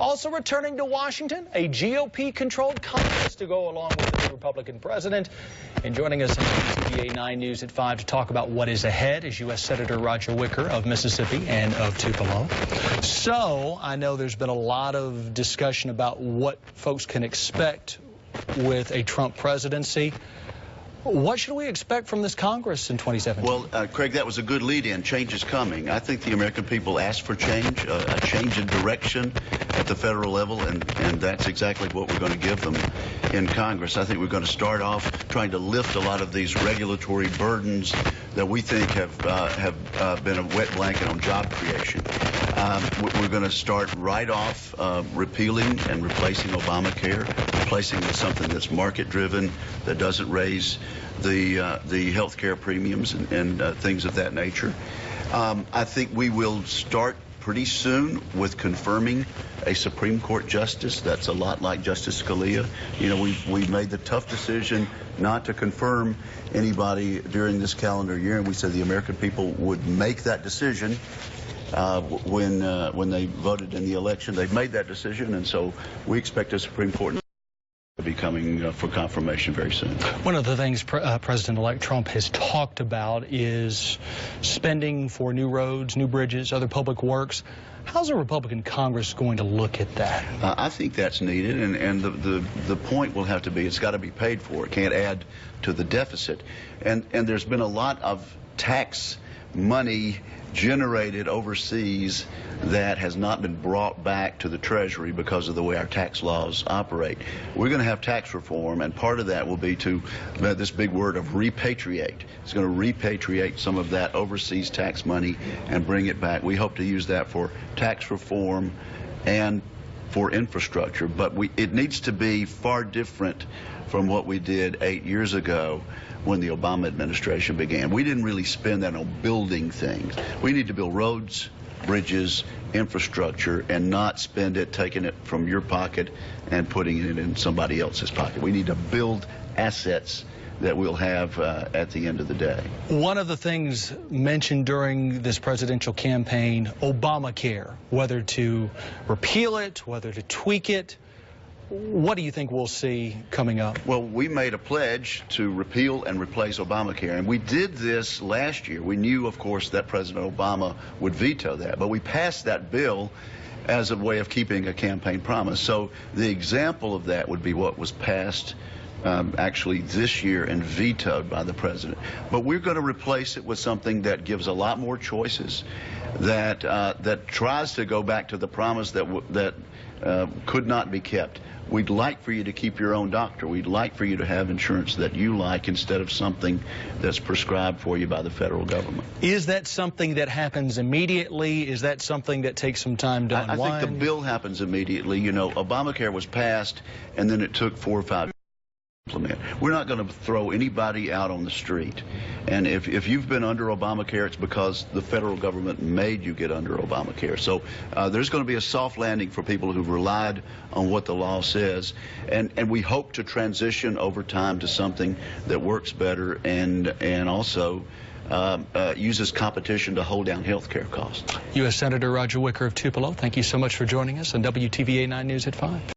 Also returning to Washington, a GOP-controlled Congress to go along with the new Republican president. And joining us on WTVA 9 News at 5 to talk about what is ahead is U.S. Senator Roger Wicker of Mississippi and of Tupelo. So I know there's been a lot of discussion about what folks can expect with a Trump presidency. What should we expect from this Congress in 2017? Well, Craig, that was a good lead-in. Change is coming. I think the American people asked for change, a change in direction at the federal level, and that's exactly what we're going to give them in Congress. I think we're going to start off trying to lift a lot of these regulatory burdens that we think have been a wet blanket on job creation. We're going to start right off repealing and replacing Obamacare, replacing with something that's market-driven, that doesn't raise the health care premiums and things of that nature. I think we will start pretty soon with confirming a Supreme Court justice. That's a lot like Justice Scalia. You know, we made the tough decision not to confirm anybody during this calendar year, and we said the American people would make that decision when they voted in the election. They've made that decision, and so we expect a Supreme Court to be coming for confirmation very soon. One of the things President-elect Trump has talked about is spending for new roads, new bridges, other public works. How's a Republican Congress going to look at that? I think that's needed, and the point will have to be it's got to be paid for. It can't add to the deficit. And there's been a lot of tax money generated overseas that has not been brought back to the Treasury because of the way our tax laws operate. We're going to have tax reform, and part of that will be to this big word of repatriate. It's going to repatriate some of that overseas tax money and bring it back. We hope to use that for tax reform and for infrastructure, but it needs to be far different from what we did 8 years ago when the Obama administration began. We didn't really spend that on building things. We need to build roads, bridges, infrastructure, and not spend it taking it from your pocket and putting it in somebody else's pocket. We need to build assets that we'll have at the end of the day. One of the things mentioned during this presidential campaign, Obamacare, whether to repeal it, whether to tweak it. What do you think we'll see coming up? Well, we made a pledge to repeal and replace Obamacare, and we did this last year. We knew, of course, that President Obama would veto that, but we passed that bill as a way of keeping a campaign promise. So the example of that would be what was passed actually this year and vetoed by the president. But we're going to replace it with something that gives a lot more choices, that tries to go back to the promise that could not be kept. We'd like for you to keep your own doctor. We'd like for you to have insurance that you like instead of something that's prescribed for you by the federal government. Is that something that happens immediately? Is that something that takes some time to unwind? I think the bill happens immediately. You know, Obamacare was passed, and then it took 4 or 5 years to implement. We're not going to throw anybody out on the street. And if you've been under Obamacare, it's because the federal government made you get under Obamacare. So there's going to be a soft landing for people who've relied on what the law says. And we hope to transition over time to something that works better and also uses competition to hold down health care costs. U.S. Senator Roger Wicker of Tupelo, thank you so much for joining us on WTVA 9 News at 5.